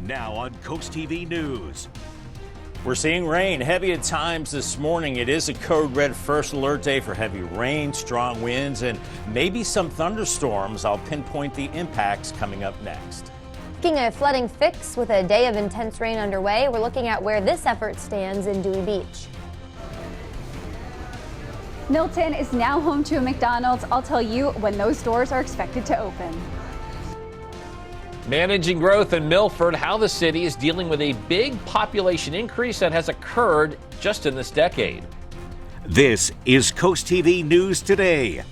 Now on CoastTV News. We're seeing rain heavy at times this morning. It is a code red first alert day for heavy rain, strong winds, and maybe some thunderstorms. I'll pinpoint the impacts coming up next. Taking a flooding fix with a day of intense rain underway, we're looking at where this effort stands in Dewey Beach. Milton is now home to a McDonald's. I'll tell you when those doors are expected to open. Managing growth in Milford, how the city is dealing with a big population increase that has occurred just in this decade. This is CoastTV News Today.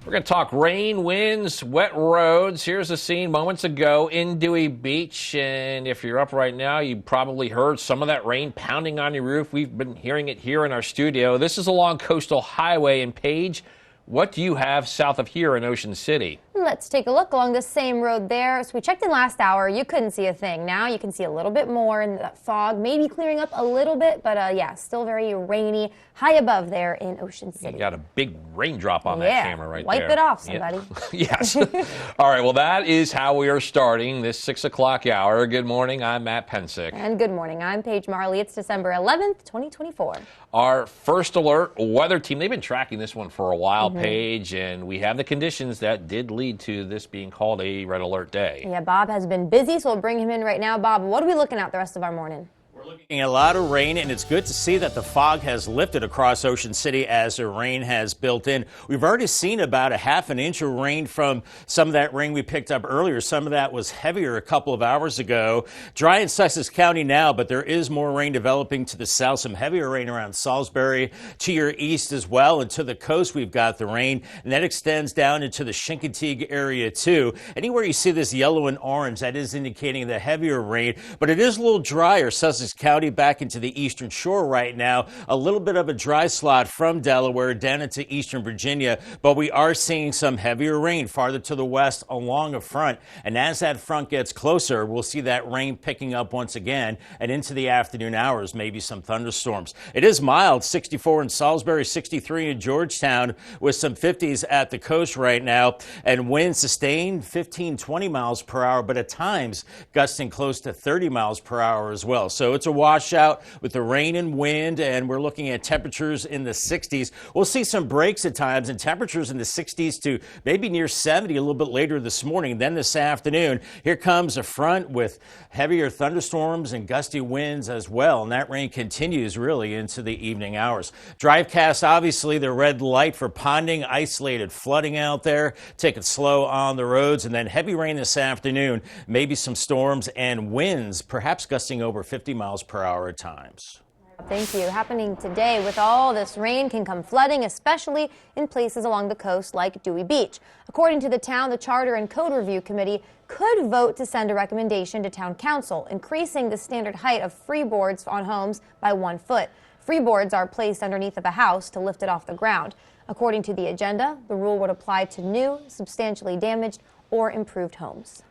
We're going to talk rain, winds, wet roads. Here's a scene moments ago in Dewey Beach. And if you're up right now, you probably heard some of that rain pounding on your roof. We've been hearing it here in our studio. This is along Coastal Highway. And Paige, what do you have south of here in Ocean City? Let's take a look along the same road there. So we checked in last hour. You couldn't see a thing. Now you can see a little bit more, and that fog maybe clearing up a little bit, but yeah, still very rainy, high above there in Ocean City. You got a big raindrop on that camera right there. Wipe it off, somebody. Yeah. Yes. All right, well, that is how we are starting this 6 o'clock hour. Good morning, I'm Matt Pensick. And good morning, I'm Paige Marley. It's December 11th, 2024. Our first alert weather team, they've been tracking this one for a while, Paige, and we have the conditions that did lead to this being called a red alert day. Yeah, Bob has been busy, so we'll bring him in right now. Bob, what are we looking at the rest of our morning? We're looking at a lot of rain, and it's good to see that the fog has lifted across Ocean City as the rain has built in. We've already seen about a half an inch of rain from some of that rain we picked up earlier. Some of that was heavier a couple of hours ago. Dry in Sussex County now, but there is more rain developing to the south. Some heavier rain around Salisbury to your east as well. And to the coast, we've got the rain, and that extends down into the Chincoteague area too. Anywhere you see this yellow and orange, that is indicating the heavier rain, but it is a little drier. Sussex County back into the eastern shore right now. A little bit of a dry slot from Delaware down into eastern Virginia, but we are seeing some heavier rain farther to the west along a front. And as that front gets closer, we'll see that rain picking up once again, and into the afternoon hours, maybe some thunderstorms. It is mild, 64 in Salisbury, 63 in Georgetown, with some 50s at the coast right now, and winds sustained 15-20 miles per hour, but at times gusting close to 30 miles per hour as well. So it's a washout with the rain and wind, and we're looking at temperatures in the 60s. We'll see some breaks at times, and temperatures in the 60s to maybe near 70 a little bit later this morning. Then this afternoon, here comes a front with heavier thunderstorms and gusty winds as well, and that rain continues really into the evening hours. Drivecast, obviously the red light for ponding, isolated flooding out there. Take it slow on the roads, and then heavy rain this afternoon, maybe some storms and winds, perhaps gusting over 50 miles per hour at times. Thank you. Happening today with all this rain can come flooding, especially in places along the coast like Dewey Beach. According to the town, the Charter and Code Review Committee could vote to send a recommendation to Town Council, increasing the standard height of freeboards on homes by 1 foot. Freeboards are placed underneath of a house to lift it off the ground. According to the agenda, the rule would apply to new, substantially damaged, or improved homes.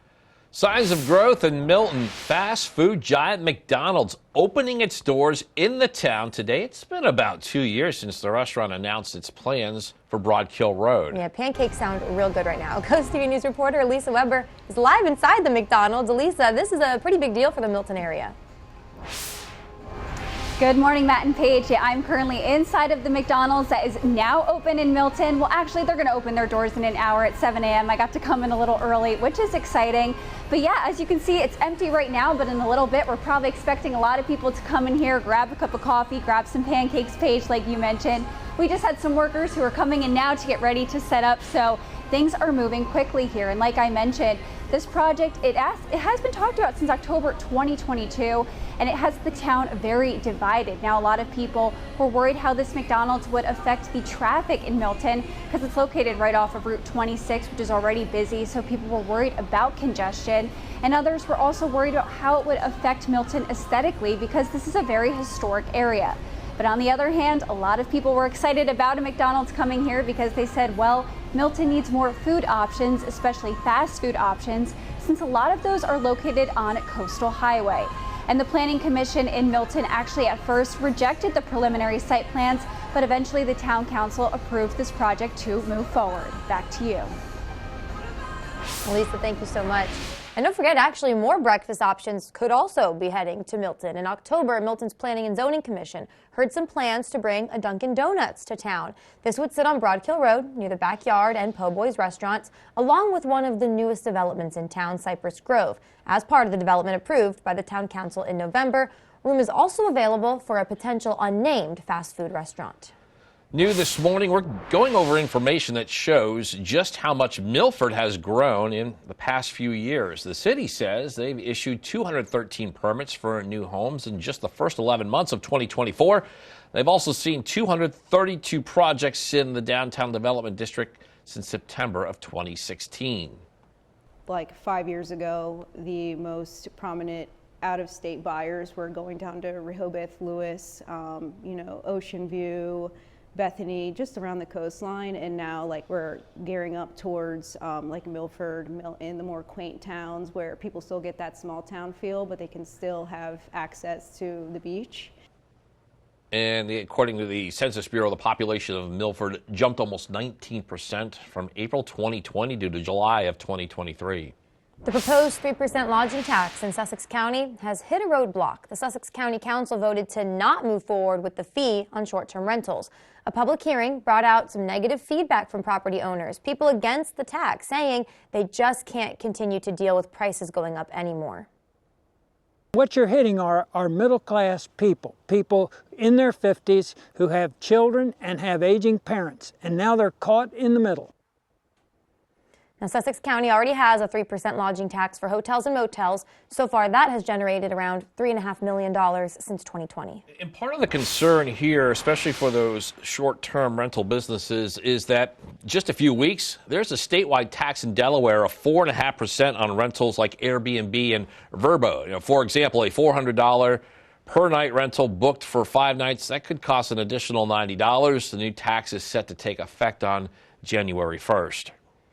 Signs of growth in Milton. Fast food giant McDonald's opening its doors in the town today. It's been about 2 years since the restaurant announced its plans for Broadkill Road. Yeah, pancakes sound real good right now. CoastTV News reporter Elisa Weber is live inside the McDonald's. Elisa, this is a pretty big deal for the Milton area. Good morning, Matt and Paige. Yeah, I'm currently inside of the McDonald's that is now open in Milton. Well, actually, they're going to open their doors in an hour at 7 a.m. I got to come in a little early, which is exciting. But yeah, as you can see, it's empty right now, but in a little bit, we're probably expecting a lot of people to come in here, grab a cup of coffee, grab some pancakes, Paige, like you mentioned. We just had some workers who are coming in now to get ready to set up, so things are moving quickly here. And like I mentioned, this project, it has been talked about since October 2022, and it has the town very divided. Now, a lot of people were worried how this McDonald's would affect the traffic in Milton because it's located right off of Route 26, which is already busy, so people were worried about congestion. And others were also worried about how it would affect Milton aesthetically because this is a very historic area. But on the other hand, a lot of people were excited about a McDonald's coming here because they said, well, Milton needs more food options, especially fast food options, since a lot of those are located on Coastal Highway. And the Planning Commission in Milton actually at first rejected the preliminary site plans, but eventually the Town Council approved this project to move forward. Back to you. Lisa, thank you so much. And don't forget, actually, more breakfast options could also be heading to Milton. In October, Milton's Planning and Zoning Commission heard some plans to bring a Dunkin' Donuts to town. This would sit on Broadkill Road near the Backyard and Po' Boys restaurants, along with one of the newest developments in town, Cypress Grove, as part of the development approved by the town council in November. Room is also available for a potential unnamed fast food restaurant. New this morning, we're going over information that shows just how much Milford has grown in the past few years. The city says they've issued 213 permits for new homes in just the first 11 months of 2024. They've also seen 232 projects in the downtown development district since September of 2016. Like 5 years ago, the most prominent out-of-state buyers were going down to Rehoboth, Lewis, Ocean View, Bethany, just around the coastline, and now we're gearing up towards like Milford, in the more quaint towns where people still get that small town feel, but they can still have access to the beach. And according to the Census Bureau, the population of Milford jumped almost 19% from April 2020 to July of 2023. The proposed 3% lodging tax in Sussex County has hit a roadblock. The Sussex County Council voted to not move forward with the fee on short-term rentals. A public hearing brought out some negative feedback from property owners, people against the tax, saying they just can't continue to deal with prices going up anymore. What you're hitting are middle-class people in their 50s who have children and have aging parents, and now they're caught in the middle. Now, Sussex County already has a 3% lodging tax for hotels and motels. So far, that has generated around $3.5 million since 2020. And part of the concern here, especially for those short-term rental businesses, is that just a few weeks, there's a statewide tax in Delaware of 4.5% on rentals like Airbnb and Vrbo. For example, a $400 per night rental booked for 5 nights, that could cost an additional $90. The new tax is set to take effect on January 1st.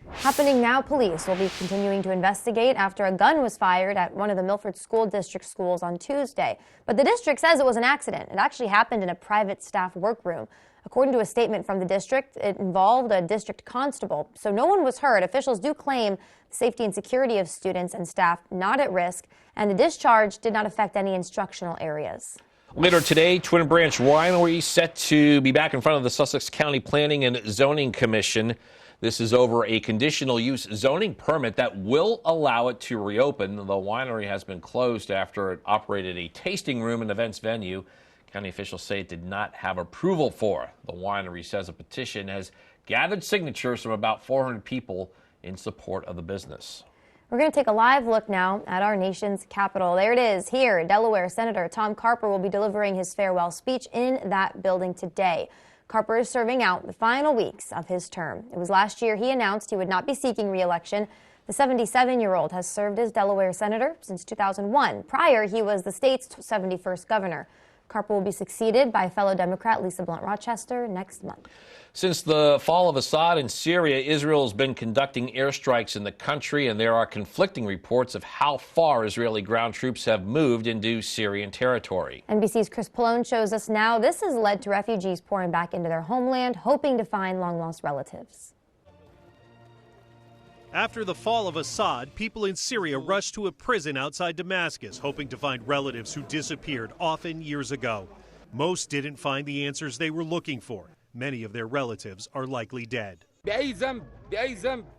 Happening now, police will be continuing to investigate after a gun was fired at one of the Milford School District schools on Tuesday. But the district says it was an accident. It actually happened in a private staff workroom. According to a statement from the district, it involved a district constable, so no one was hurt. Officials do claim the safety and security of students and staff not at risk, and the discharge did not affect any instructional areas. Later today, Twin Branch Winery set to be back in front of the Sussex County Planning and Zoning Commission. This is over a conditional use zoning permit that will allow it to reopen. The winery has been closed after it operated a tasting room and events venue. County officials say it did not have approval for. The winery says a petition has gathered signatures from about 400 people in support of the business. We're going to take a live look now at our nation's capital. There it is here. Delaware Senator Tom Carper will be delivering his farewell speech in that building today. Carper is serving out the final weeks of his term. It was last year he announced he would not be seeking re-election. The 77-year-old has served as Delaware Senator since 2001. Prior, he was the state's 71st governor. Carper will be succeeded by fellow Democrat Lisa Blunt Rochester next month. Since the fall of Assad in Syria, Israel has been conducting airstrikes in the country, and there are conflicting reports of how far Israeli ground troops have moved into Syrian territory. NBC's Chris Pallone shows us now this has led to refugees pouring back into their homeland, hoping to find long-lost relatives. After the fall of Assad, people in Syria rushed to a prison outside Damascus, hoping to find relatives who disappeared often years ago. Most didn't find the answers they were looking for. Many of their relatives are likely dead.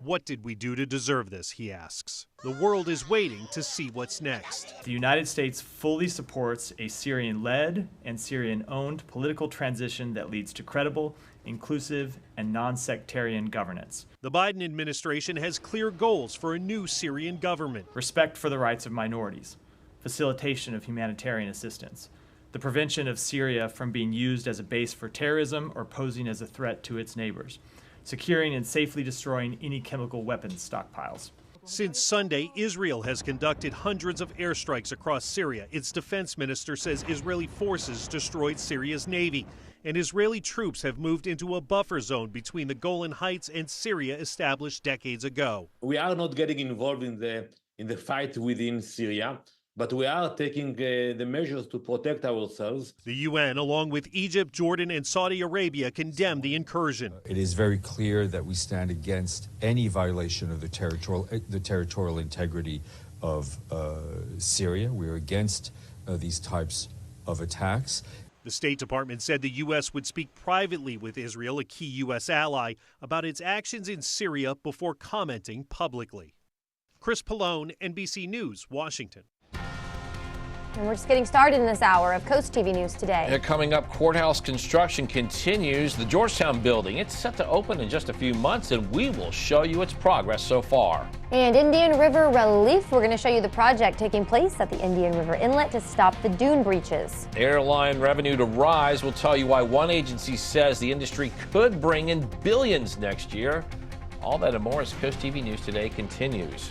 What did we do to deserve this, he asks. The world is waiting to see what's next. The United States fully supports a Syrian-led and Syrian-owned political transition that leads to credible, inclusive, and non-sectarian governance. The Biden administration has clear goals for a new Syrian government. Respect for the rights of minorities, facilitation of humanitarian assistance, the prevention of Syria from being used as a base for terrorism or posing as a threat to its neighbors, securing and safely destroying any chemical weapons stockpiles. Since Sunday, Israel has conducted hundreds of airstrikes across Syria. Its defense minister says Israeli forces destroyed Syria's navy, and Israeli troops have moved into a buffer zone between the Golan Heights and Syria established decades ago. We are not getting involved in the fight within Syria, but we are taking the measures to protect ourselves. The UN, along with Egypt, Jordan, and Saudi Arabia, condemned the incursion. It is very clear that we stand against any violation of the territorial integrity of Syria. We're against these types of attacks. The State Department said the U.S. would speak privately with Israel, a key U.S. ally, about its actions in Syria before commenting publicly. Chris Pallone, NBC News, Washington. And we're just getting started in this hour of Coast TV News today. Coming up, courthouse construction continues. The Georgetown building, it's set to open in just a few months, and we will show you its progress so far. And Indian River relief. We're going to show you the project taking place at the Indian River Inlet to stop the dune breaches. Airline revenue to rise. We'll tell you why one agency says the industry could bring in billions next year. All that and more as Coast TV News Today continues.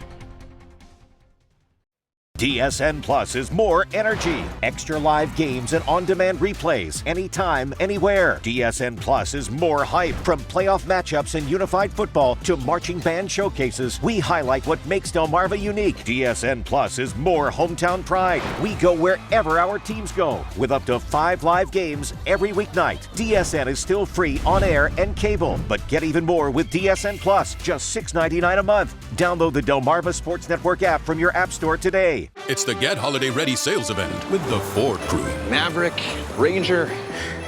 DSN Plus is more energy, extra live games and on-demand replays anytime, anywhere. DSN Plus is more hype. From playoff matchups in unified football to marching band showcases, we highlight what makes Delmarva unique. DSN Plus is more hometown pride. We go wherever our teams go with up to 5 live games every weeknight. DSN is still free on air and cable, but get even more with DSN Plus, just $6.99 a month. Download the Delmarva Sports Network app from your app store today. It's the Get Holiday Ready sales event with the Ford crew. Maverick, Ranger.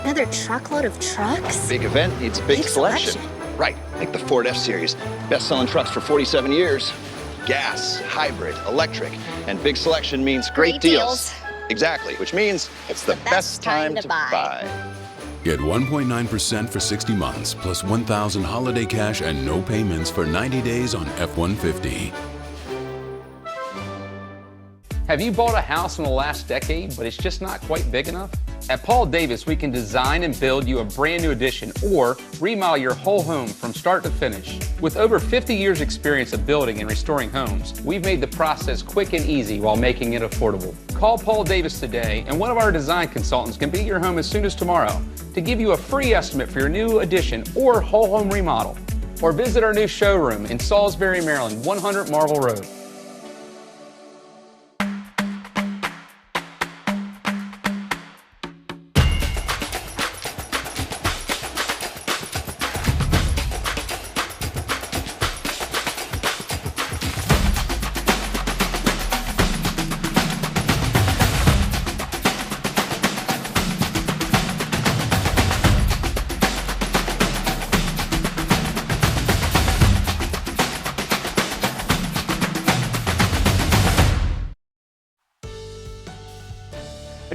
Another truckload of trucks? Big event needs a big selection. Right, like the Ford F-Series. Best-selling trucks for 47 years. Gas, hybrid, electric, and big selection means great deals. Exactly, which means it's the best time to buy. Get 1.9% for 60 months, plus $1,000 holiday cash and no payments for 90 days on F-150. Have you bought a house in the last decade, but it's just not quite big enough? At Paul Davis, we can design and build you a brand new addition or remodel your whole home from start to finish. With over 50 years experience of building and restoring homes, we've made the process quick and easy while making it affordable. Call Paul Davis today, and one of our design consultants can be at your home as soon as tomorrow to give you a free estimate for your new addition or whole home remodel. Or visit our new showroom in Salisbury, Maryland, 100 Marble Road.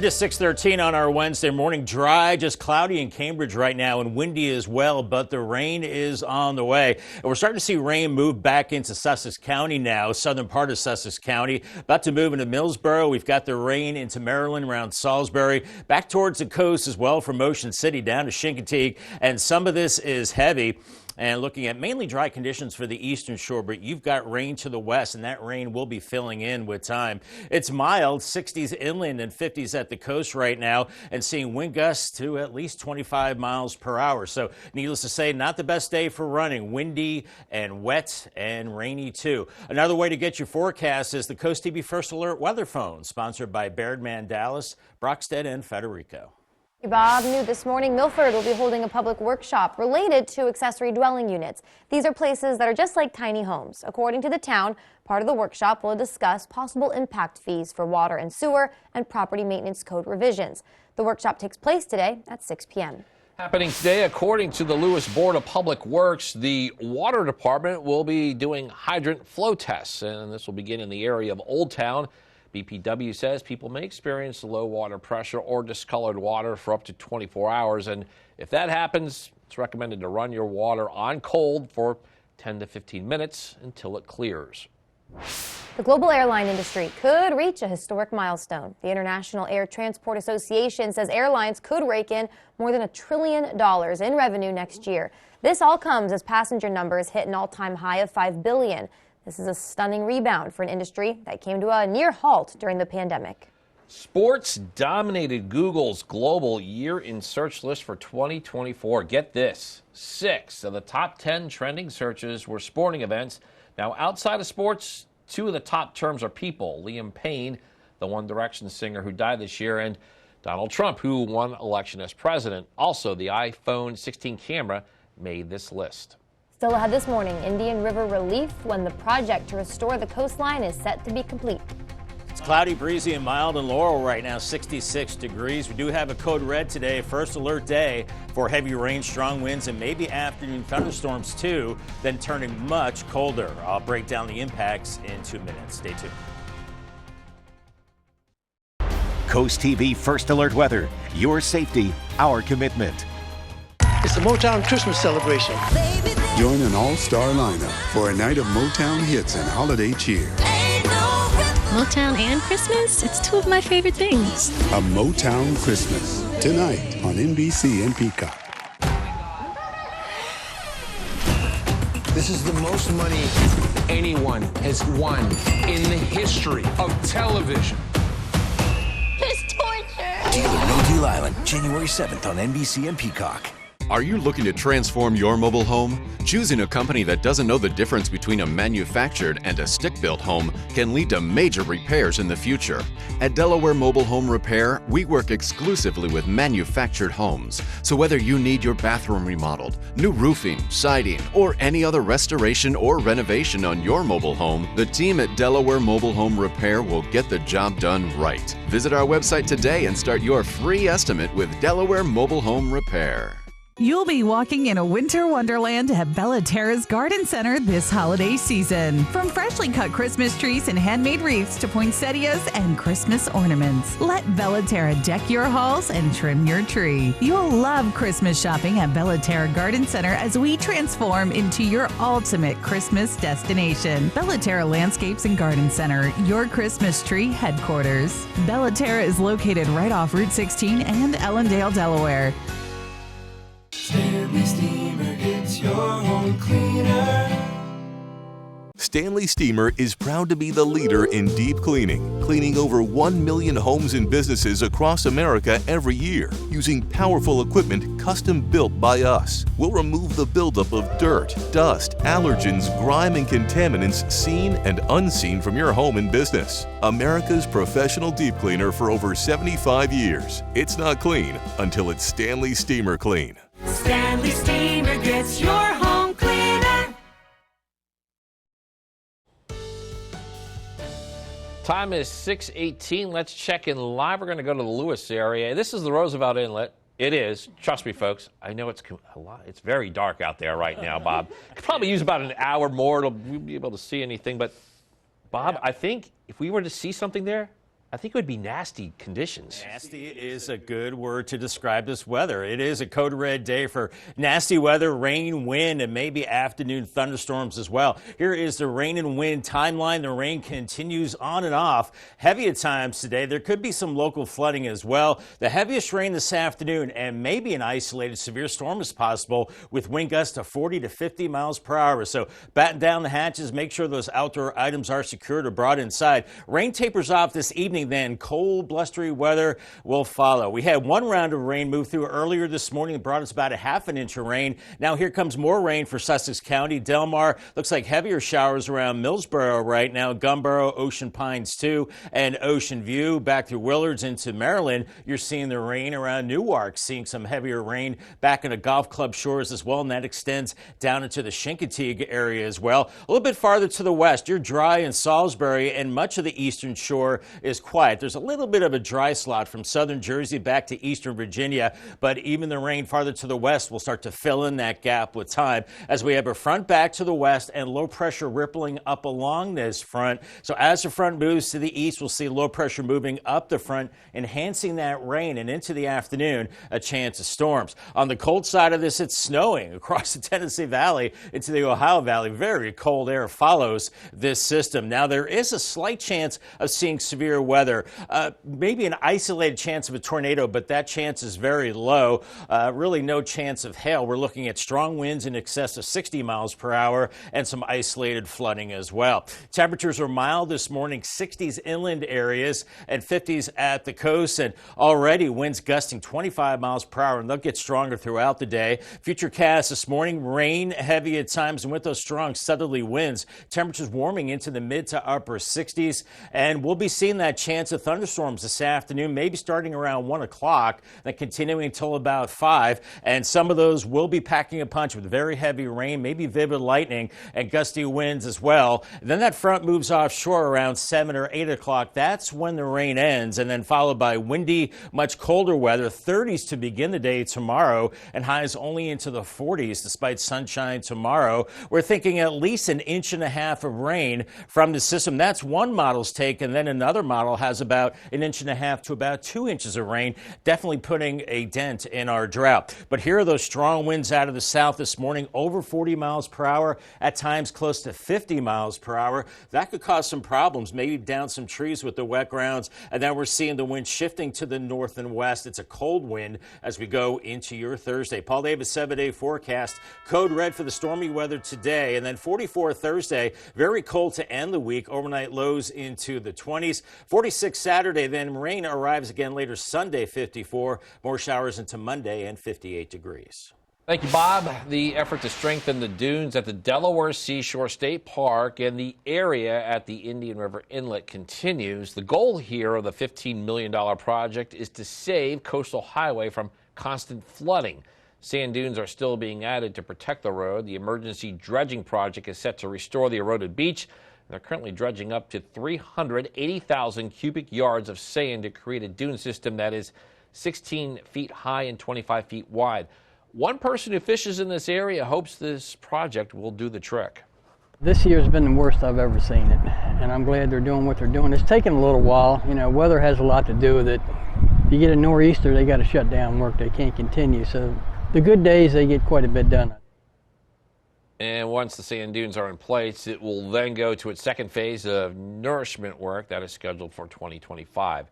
Just 6:13 on our Wednesday morning. Dry, just cloudy in Cambridge right now and windy as well, but the rain is on the way. And we're starting to see rain move back into Sussex County now, southern part of Sussex County. About to move into Millsboro. We've got the rain into Maryland around Salisbury, back towards the coast as well from Ocean City down to Chincoteague. And some of this is heavy. And looking at mainly dry conditions for the eastern shore, but you've got rain to the west, and that rain will be filling in with time. It's mild, 60s inland and 50s at the coast right now, and seeing wind gusts to at least 25 miles per hour. So needless to say, not the best day for running. Windy and wet and rainy too. Another way to get your forecast is the Coast TV First Alert Weather Phone, sponsored by Bairdman Dallas, Brockstead, and Federico. Bob, new this morning, Milford will be holding a public workshop related to accessory dwelling units. These are places that are just like tiny homes. According to the town, part of the workshop will discuss possible impact fees for water and sewer and property maintenance code revisions. The workshop takes place today at 6 p.m. Happening today, according to the Lewis Board of Public Works, the Water Department will be doing hydrant flow tests, and this will begin in the area of Old Town. BPW says people may experience low water pressure or discolored water for up to 24 hours. And if that happens, it's recommended to run your water on cold for 10 to 15 minutes until it clears. The global airline industry could reach a historic milestone. The International Air Transport Association says airlines could rake in more than $1 trillion in revenue next year. This all comes as passenger numbers hit an all-time high of 5 billion. This is a stunning rebound for an industry that came to a near halt during the pandemic. Sports dominated Google's global year in search list for 2024. Get this, 6 of the top 10 trending searches were sporting events. Now, outside of sports, 2 of the top terms are people. Liam Payne, the One Direction singer who died this year, and Donald Trump, who won election as president. Also, the iPhone 16 camera made this list. Still ahead this morning, Indian River relief when the project to restore the coastline is set to be complete. It's cloudy, breezy, and mild in Laurel right now, 66 degrees. We do have a code red today, first alert day for heavy rain, strong winds, and maybe afternoon thunderstorms too, then turning much colder. I'll break down the impacts in 2 minutes. Stay tuned. Coast TV First Alert Weather. Your safety, our commitment. It's the Motown Christmas celebration. Join an all-star lineup for a night of Motown hits and holiday cheer. Motown and Christmas? It's two of my favorite things. A Motown Christmas, tonight on NBC and Peacock. This is the most money anyone has won in the history of television. It's torture. Deal or No Deal Island, January 7th on NBC and Peacock. Are you looking to transform your mobile home? Choosing a company that doesn't know the difference between a manufactured and a stick-built home can lead to major repairs in the future. At Delaware Mobile Home Repair, we work exclusively with manufactured homes. So whether you need your bathroom remodeled, new roofing, siding, or any other restoration or renovation on your mobile home, the team at Delaware Mobile Home Repair will get the job done right. Visit our website today and start your free estimate with Delaware Mobile Home Repair. You'll be walking in a winter wonderland at Bella Terra's Garden Center this holiday season. From freshly cut Christmas trees and handmade wreaths to poinsettias and Christmas ornaments, let Bella Terra deck your halls and trim your tree. You'll love Christmas shopping at Bella Terra Garden Center as we transform into your ultimate Christmas destination. Bella Terra Landscapes and Garden Center, your Christmas tree headquarters. Bella Terra is located right off Route 16 and Ellendale, Delaware. Stanley Steamer gets your home cleaner. Stanley Steamer is proud to be the leader in deep cleaning, cleaning over 1 million homes and businesses across America every year, using powerful equipment custom built by us. We'll remove the buildup of dirt, dust, allergens, grime, and contaminants seen and unseen from your home and business. America's professional deep cleaner for over 75 years. It's not clean until it's Stanley Steamer clean. Stanley Steamer gets your home cleaner. Time is 6:18. Let's check in live. We're going to go to the Lewis area. This is the Roosevelt Inlet. It is. Trust me, folks. I know it's a lot. It's very dark out there right now, Bob. Could probably use about an hour more to be able to see anything. But, Bob, I think if we were to see something there, I think it would be nasty conditions. Nasty is a good word to describe this weather. It is a code red day for nasty weather, rain, wind, and maybe afternoon thunderstorms as well. Here is the rain and wind timeline. The rain continues on and off. Heavy at times today. There could be some local flooding as well. The heaviest rain this afternoon and maybe an isolated severe storm is possible with wind gusts to 40 to 50 miles per hour. So batten down the hatches. Make sure those outdoor items are secured or brought inside. Rain tapers off this evening. Then cold, blustery weather will follow. We had one round of rain move through earlier this morning. It brought us about a half an inch of rain. Now here comes more rain for Sussex County. Delmar looks like heavier showers around Millsboro right now. Gumboro, Ocean Pines 2, and Ocean View. Back through Willards into Maryland, you're seeing the rain around Newark, seeing some heavier rain back into Golf Club Shores as well, and that extends down into the Chincoteague area as well. A little bit farther to the west, you're dry in Salisbury, and much of the eastern shore is quiet. There's a little bit of a dry slot from southern Jersey back to eastern Virginia, but even the rain farther to the west will start to fill in that gap with time as we have a front back to the west and low pressure rippling up along this front. So as the front moves to the east, we'll see low pressure moving up the front, enhancing that rain, and into the afternoon, a chance of storms. On the cold side of this, it's snowing across the Tennessee Valley into the Ohio Valley. Very cold air follows this system. Now there is a slight chance of seeing severe weather. Maybe an isolated chance of a tornado, but that chance is very low. Really no chance of hail. We're looking at strong winds in excess of 60 miles per hour and some isolated flooding as well. Temperatures are mild this morning, 60s inland areas and 50s at the coast, and already winds gusting 25 miles per hour, and they'll get stronger throughout the day. Futurecast this morning, rain heavy at times, and with those strong southerly winds, temperatures warming into the mid to upper 60s, and we'll be seeing that chance of thunderstorms this afternoon, maybe starting around 1 o'clock, then continuing until about 5. And some of those will be packing a punch with very heavy rain, maybe vivid lightning and gusty winds as well. Then that front moves offshore around 7 or 8 o'clock. That's when the rain ends, and then followed by windy, much colder weather. 30s to begin the day tomorrow, and highs only into the 40s despite sunshine tomorrow. We're thinking at least 1.5 inches of rain from the system. That's one model's take, and then another model has about 1.5 inches to about 2 inches of rain, definitely putting a dent in our drought. But here are those strong winds out of the south this morning, over 40 miles per hour, at times close to 50 miles per hour. That could cause some problems, maybe down some trees with the wet grounds. And then we're seeing the wind shifting to the north and west. It's a cold wind as we go into your Thursday. Paul Davis 7-day forecast. Code red for the stormy weather today, and then 44 Thursday. Very cold to end the week. Overnight lows into the 20s. 46 Saturday, then rain arrives again later Sunday, 54. More showers into Monday and 58 degrees. Thank you, Bob. The effort to strengthen the dunes at the Delaware Seashore State Park and the area at the Indian River Inlet continues. The goal here of the $15 million project is to save Coastal Highway from constant flooding. Sand dunes are still being added to protect the road. The emergency dredging project is set to restore the eroded beach. They're currently dredging up to 380,000 cubic yards of sand to create a dune system that is 16 feet high and 25 feet wide. One person who fishes in this area hopes this project will do the trick. This year's been the worst I've ever seen it, and I'm glad they're doing what they're doing. It's taken a little while. You know, weather has a lot to do with it. If you get a nor'easter, they got to shut down work. They can't continue. So the good days, they get quite a bit done. And once the sand dunes are in place, it will then go to its second phase of nourishment work that is scheduled for 2025.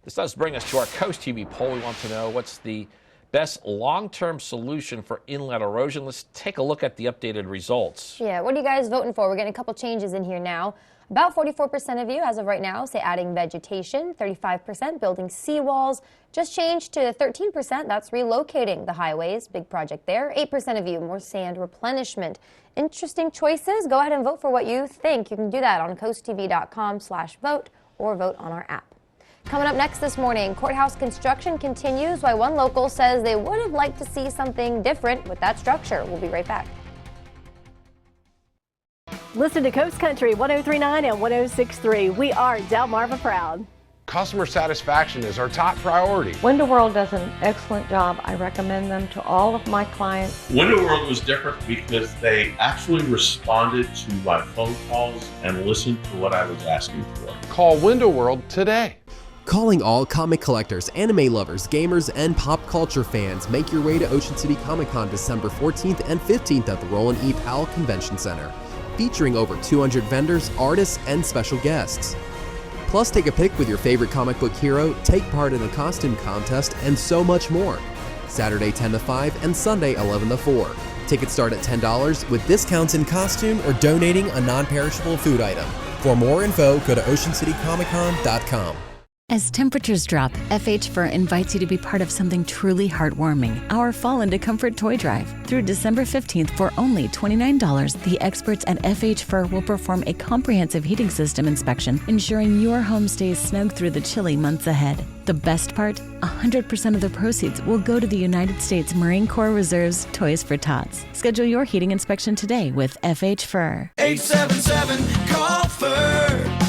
This does bring us to our CoastTV poll. We want to know what's the best long-term solution for inlet erosion. Let's take a look at the updated results. Yeah, what are you guys voting for? We're getting a couple changes in here now. About 44% of you, as of right now, say adding vegetation. 35% building seawalls. Just changed to 13%. That's relocating the highways. Big project there. 8% of you, more sand replenishment. Interesting choices. Go ahead and vote for what you think. You can do that on coasttv.com/vote or vote on our app. Coming up next this morning, courthouse construction continues. Why one local says they would have liked to see something different with that structure. We'll be right back. Listen to Coast Country 103.9 and 106.3. We are Delmarva proud. Customer satisfaction is our top priority. Window World does an excellent job. I recommend them to all of my clients. Window World was different because they actually responded to my phone calls and listened to what I was asking for. Call Window World today. Calling all comic collectors, anime lovers, gamers, and pop culture fans. Make your way to Ocean City Comic Con December 14th and 15th at the Roland E. Powell Convention Center, featuring over 200 vendors, artists, and special guests. Plus, take a pic with your favorite comic book hero, take part in a costume contest, and so much more. Saturday 10 to 5 and Sunday 11 to 4. Tickets start at $10 with discounts in costume or donating a non-perishable food item. For more info, go to oceancitycomiccon.com. As temperatures drop, FH Fur invites you to be part of something truly heartwarming. Our Fall into Comfort Toy Drive. Through December 15th for only $29, the experts at FH Fur will perform a comprehensive heating system inspection, ensuring your home stays snug through the chilly months ahead. The best part? 100% of the proceeds will go to the United States Marine Corps Reserve's Toys for Tots. Schedule your heating inspection today with FH Fur. 877-CALL-FUR.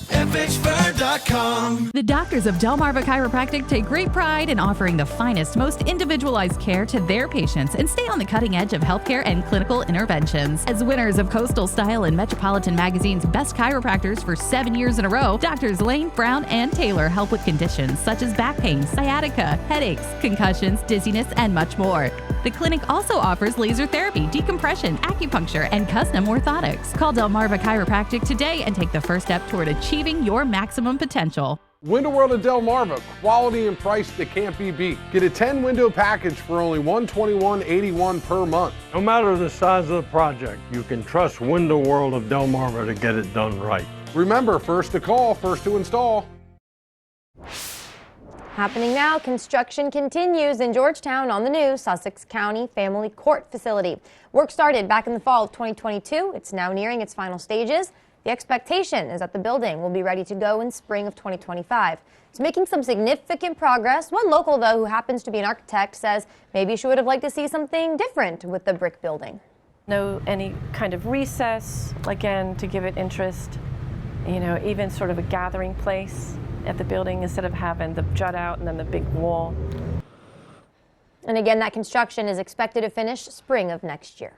FHFur.com. The doctors of Delmarva Chiropractic take great pride in offering the finest, most individualized care to their patients and stay on the cutting edge of healthcare and clinical interventions. As winners of Coastal Style and Metropolitan Magazine's Best Chiropractors for 7 years in a row, Doctors Lane, Brown, and Taylor help with conditions such as back pain, sciatica, headaches, concussions, dizziness, and much more. The clinic also offers laser therapy, decompression, acupuncture, and custom orthotics. Call Delmarva Chiropractic today and take the first step toward achieving your maximum potential. Window World at Delmarva, quality and price that can't be beat. Get a 10-window package for only $121.81 per month. No matter the size of the project, you can trust Window World of Delmarva to get it done right. Remember, first to call, first to install. Happening now, construction continues in Georgetown. On the news, Sussex County Family Court Facility. Work started back in the fall of 2022. It's now nearing its final stages. The expectation is that the building will be ready to go in spring of 2025. It's making some significant progress. One local, though, who happens to be an architect, says maybe she would have liked to see something different with the brick building. No, any kind of recess, again, to give it interest, you know, even sort of a gathering place at the building instead of having the jut out and then the big wall. And again, that construction is expected to finish spring of next year.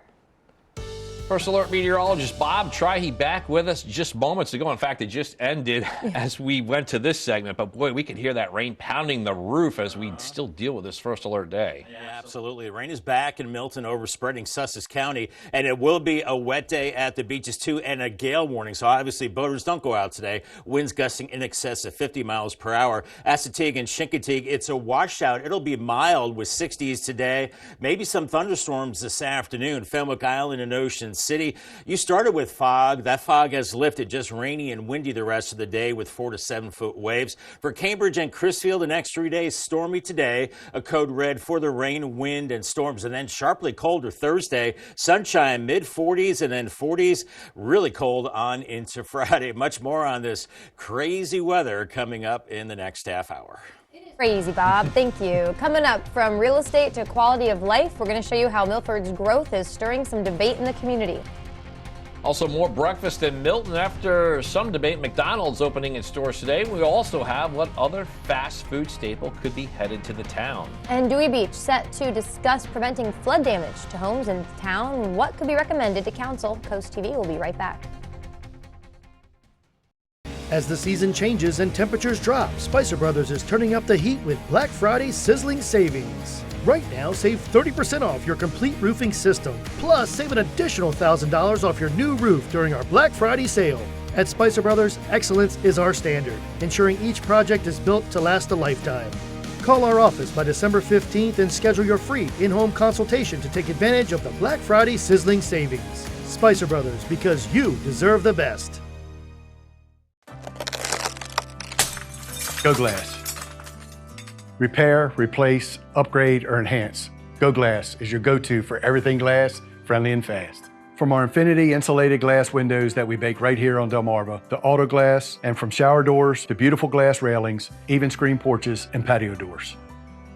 First Alert meteorologist Bob Trihey back with us just moments ago. In fact, it just ended as we went to this segment. But boy, we could hear that rain pounding the roof as we still deal with this First Alert day. Yeah, absolutely. The rain is back in Milton, overspreading Sussex County, and it will be a wet day at the beaches too, and a gale warning. So obviously, boaters don't go out today. Winds gusting in excess of 50 miles per hour. Assateague and Chincoteague, it's a washout. It'll be mild with 60s today. Maybe some thunderstorms this afternoon. Fenwick Island and Ocean City. You started with fog. That fog has lifted, just rainy and windy the rest of the day with 4 to 7 foot waves. For Cambridge and Crisfield, the next 3 days, stormy today. A code red for the rain, wind, and storms. And then sharply colder Thursday. Sunshine, mid 40s and then 40s. Really cold on into Friday. Much more on this crazy weather coming up in the next half hour. Crazy, Bob. Thank you. Coming up, from real estate to quality of life, we're going to show you how Milford's growth is stirring some debate in the community. Also, more breakfast in Milton after some debate. McDonald's opening its stores today. We also have what other fast food staple could be headed to the town. And Dewey Beach set to discuss preventing flood damage to homes in town. What could be recommended to council? Coast TV will be right back. As the season changes and temperatures drop, Spicer Brothers is turning up the heat with Black Friday sizzling savings. Right now, save 30% off your complete roofing system. Plus, save an additional $1,000 off your new roof during our Black Friday sale. At Spicer Brothers, excellence is our standard, ensuring each project is built to last a lifetime. Call our office by December 15th and schedule your free in-home consultation to take advantage of the Black Friday sizzling savings. Spicer Brothers, because you deserve the best. Go Glass. Repair, replace, upgrade, or enhance. Go Glass is your go-to for everything glass, friendly and fast. From our Infinity insulated glass windows that we bake right here on Delmarva, to auto glass, and from shower doors to beautiful glass railings, even screen porches and patio doors.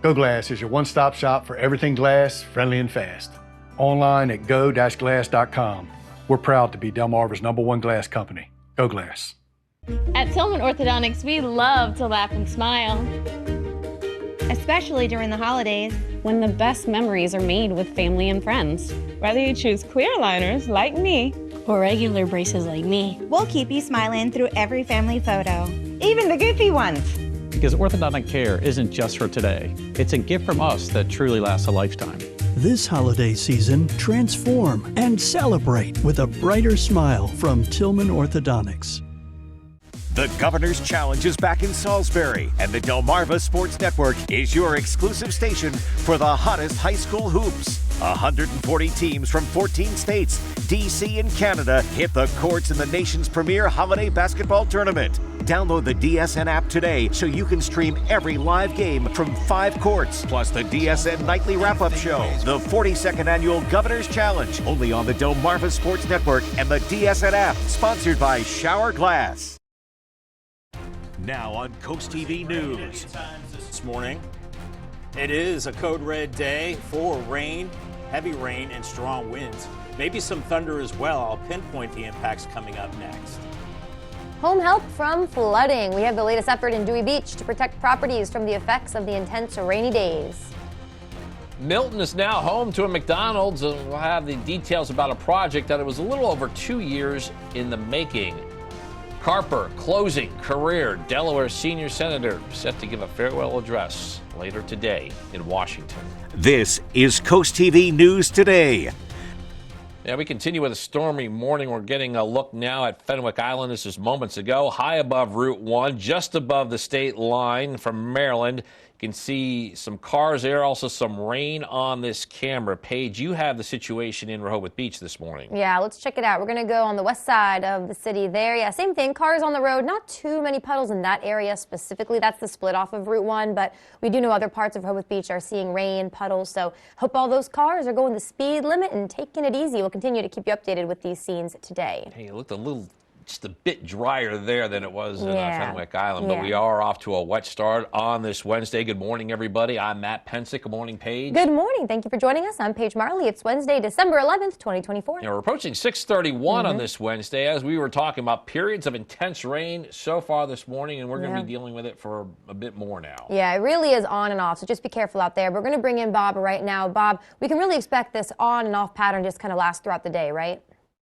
Go Glass is your one-stop shop for everything glass, friendly and fast. Online at go-glass.com. We're proud to be Delmarva's #1 glass company. Go Glass. At Tillman Orthodontics, we love to laugh and smile. Especially during the holidays, when the best memories are made with family and friends. Whether you choose clear aligners like me, or regular braces like me, we'll keep you smiling through every family photo, even the goofy ones. Because orthodontic care isn't just for today. It's a gift from us that truly lasts a lifetime. This holiday season, transform and celebrate with a brighter smile from Tillman Orthodontics. The Governor's Challenge is back in Salisbury, and the Delmarva Sports Network is your exclusive station for the hottest high school hoops. 140 teams from 14 states, D.C. and Canada hit the courts in the nation's premier holiday basketball tournament. Download the DSN app today so you can stream every live game from 5 courts, plus the DSN Nightly Wrap-Up Show. The 42nd Annual Governor's Challenge, only on the Delmarva Sports Network and the DSN app, sponsored by Shower Glass. Now on Coast TV News. This morning, it is a code red day for rain, heavy rain, and strong winds. Maybe some thunder as well. I'll pinpoint the impacts coming up next. Home help from flooding. We have the latest effort in Dewey Beach to protect properties from the effects of the intense rainy days. Milton is now home to a McDonald's, and we'll have the details about a project that it was a little over 2 years in the making. Carper closing career. Delaware senior senator set to give a farewell address later today in Washington. This is Coast TV News Today. Yeah, we continue with a stormy morning. We're getting a look now at Fenwick Island. This is moments ago, high above Route 1, just above the state line from Maryland. You can see some cars there, also some rain on this camera. Paige, you have the situation in Rehoboth Beach this morning. Yeah, let's check it out. We're going to go on the west side of the city there. Yeah, same thing. Cars on the road. Not too many puddles in that area specifically. That's the split off of Route 1, but we do know other parts of Rehoboth Beach are seeing rain, puddles, so hope all those cars are going the speed limit and taking it easy. We'll continue to keep you updated with these scenes today. Hey, it looked a little just a bit drier there than it was in Fenwick Island, but Yeah. we are off to a wet start on this Wednesday. Good morning, everybody. I'm Matt Pensick. Good morning, Paige. Good morning. Thank you for joining us. I'm Paige Marley. It's Wednesday, December 11th, 2024. We're approaching 6:31 on this Wednesday, as we were talking about periods of intense rain so far this morning, and we're going to be dealing with it for a bit more now. Yeah, it really is on and off, so just be careful out there. We're going to bring in Bob right now. Bob, we can really expect this on and off pattern just kind of last throughout the day, right?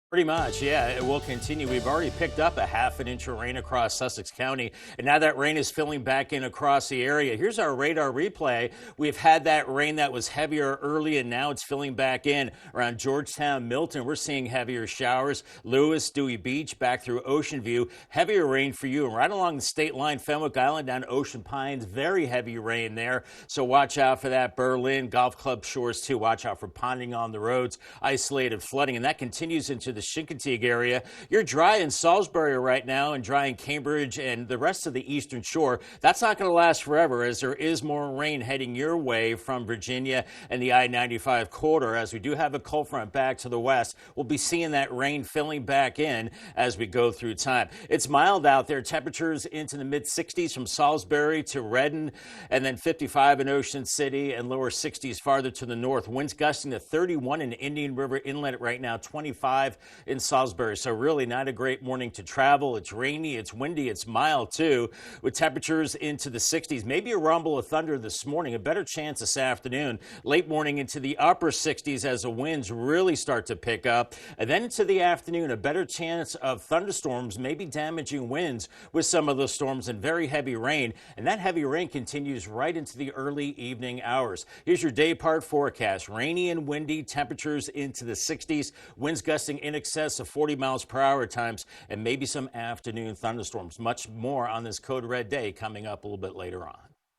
Pretty much, yeah. It will continue. We've already picked up a ½ an inch of rain across Sussex County, and now that rain is filling back in across the area. Here's our radar replay. We've had that rain that was heavier early, and now it's filling back in around Georgetown, Milton. We're seeing heavier showers. Lewis, Dewey Beach, back through Ocean View. Heavier rain for you. And right along the state line, Fenwick Island down to Ocean Pines. Very heavy rain there. So watch out for that. Berlin, Golf Club Shores, too. Watch out for ponding on the roads, isolated flooding. And that continues into the Chincoteague area. You're dry in Salisbury right now and dry in Cambridge and the rest of the eastern shore. That's not going to last forever, as there is more rain heading your way from Virginia and the I-95 corridor. As we do have a cold front back to the west, we'll be seeing that rain filling back in as we go through time. It's mild out there. Temperatures into the mid-60s from Salisbury to Redden, and then 55 in Ocean City and lower 60s farther to the north. Winds gusting to 31 in Indian River Inlet right now, 25 in Salisbury. So really not a great morning to travel. It's rainy, it's windy, it's mild too, with temperatures into the 60s. Maybe a rumble of thunder this morning, a better chance this afternoon. Late morning into the upper 60s as the winds really start to pick up. And then into the afternoon, a better chance of thunderstorms, maybe damaging winds with some of those storms and very heavy rain. And that heavy rain continues right into the early evening hours. Here's your day part forecast. Rainy and windy, temperatures into the 60s, winds gusting in excess of 40 miles per hour at times, and maybe some afternoon thunderstorms. Much more on this code red day coming up a little bit later on.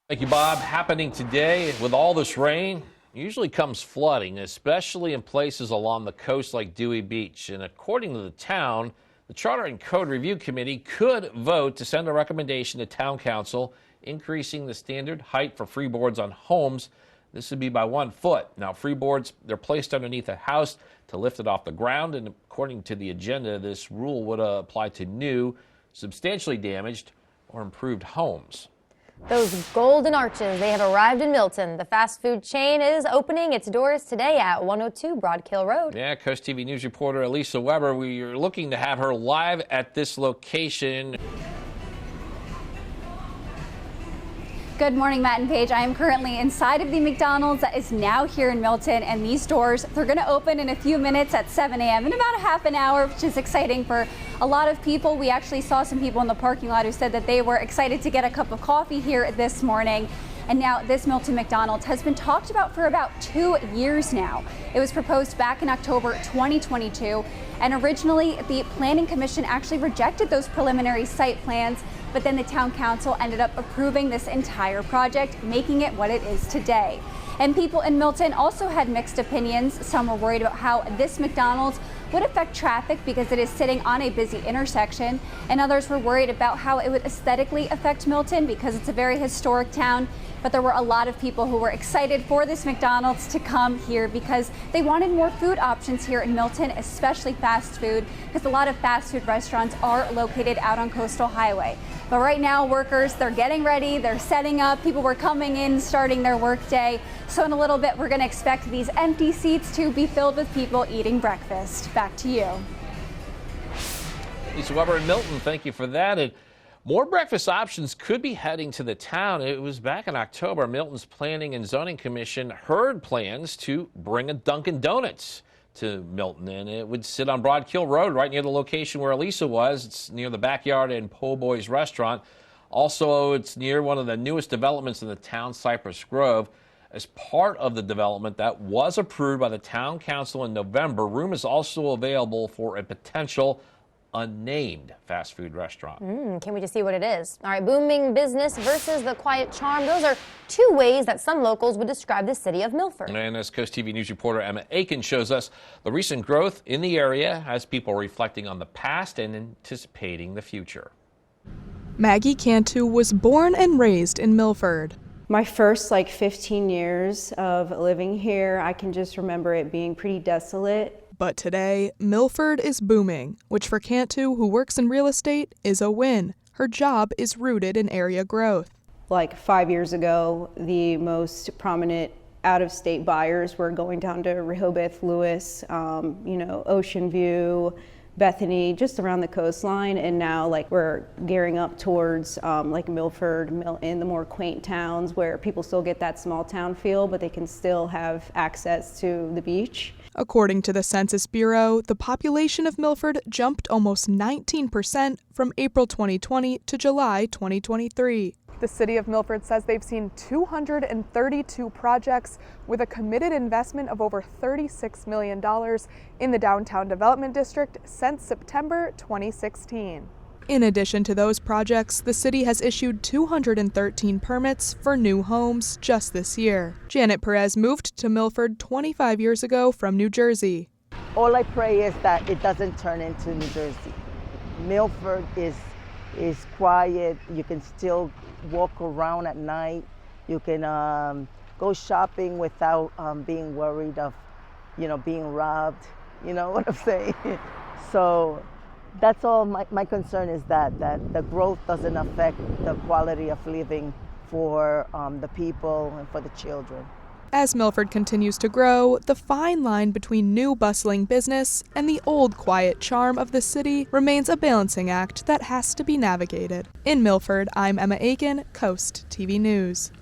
Thank you, Bob. Happening today with all this rain, usually comes flooding, especially in places along the coast like Dewey Beach. And according to the town, the Charter and Code Review Committee could vote to send a recommendation to Town Council increasing the standard height for freeboards on homes. This would be by 1 foot. Now, freeboards, they're placed underneath a house to lift it off the ground, and according to the agenda, this rule would apply to new, substantially damaged, or improved homes. Those golden arches, they have arrived in Milton. The fast food chain is opening its doors today at 102 Broadkill Road. Yeah, CoastTV News reporter Elisa Weber, we are looking to have her live at this location. Good morning, Matt and Paige. I am currently inside of the McDonald's that is now here in Milton, and these doors, they're going to open in a few minutes at 7 a.m. in about a half an hour, which is exciting for a lot of people. We actually saw some people in the parking lot who said that they were excited to get a cup of coffee here this morning. And now this Milton McDonald's has been talked about for about 2 years now. It was proposed back in October 2022, and originally the Planning Commission actually rejected those preliminary site plans, but then the Town Council ended up approving this entire project, making it what it is today. And people in Milton also had mixed opinions. Some were worried about how this McDonald's would affect traffic because it is sitting on a busy intersection, and others were worried about how it would aesthetically affect Milton because it's a very historic town. But there were a lot of people who were excited for this McDonald's to come here because they wanted more food options here in Milton, especially fast food, because a lot of fast food restaurants are located out on Coastal Highway. But right now, workers, they're getting ready, they're setting up, people were coming in, starting their work day. So in a little bit, we're going to expect these empty seats to be filled with people eating breakfast. Back to you. Lisa Weber in Milton, thank you for that. And more breakfast options could be heading to the town. It was back in October, Milton's Planning and Zoning Commission heard plans to bring a Dunkin' Donuts to Milton, and it would sit on Broadkill Road right near the location where Elisa was. It's near the Backyard and Po' Boys restaurant. Also, it's near one of the newest developments in the town, Cypress Grove. As part of the development that was approved by the Town Council in November, room is also available for a potential unnamed fast food restaurant. Can we just see what it is? All right, booming business versus the quiet charm. Those are two ways that some locals would describe the city of Milford. And as CoastTV News reporter Emma Aiken shows us, the recent growth in the area has people reflecting on the past and anticipating the future. Maggie Cantu was born and raised in Milford. My first 15 years of living here, I can just remember it being pretty desolate. But today, Milford is booming, which for Cantu, who works in real estate, is a win. Her job is rooted in area growth. Like 5 years ago, the most prominent out-of-state buyers were going down to Rehoboth, Lewis, Ocean View, Bethany, just around the coastline, and now we're gearing up towards Milford, in the more quaint towns where people still get that small town feel, but they can still have access to the beach. According to the Census Bureau, the population of Milford jumped almost 19% from April 2020 to July 2023. The city of Milford says they've seen 232 projects with a committed investment of over $36 million in the downtown development district since September 2016. In addition to those projects, the city has issued 213 permits for new homes just this year. Janet Perez moved to Milford 25 years ago from New Jersey. All I pray is that it doesn't turn into New Jersey. Milford is quiet. You can still walk around at night. You can go shopping without being worried of, being robbed. You know what I'm saying? So that's all. My concern is that the growth doesn't affect the quality of living for the people and for the children. As Milford continues to grow, the fine line between new bustling business and the old quiet charm of the city remains a balancing act that has to be navigated. In Milford, I'm Emma Aiken, Coast TV News.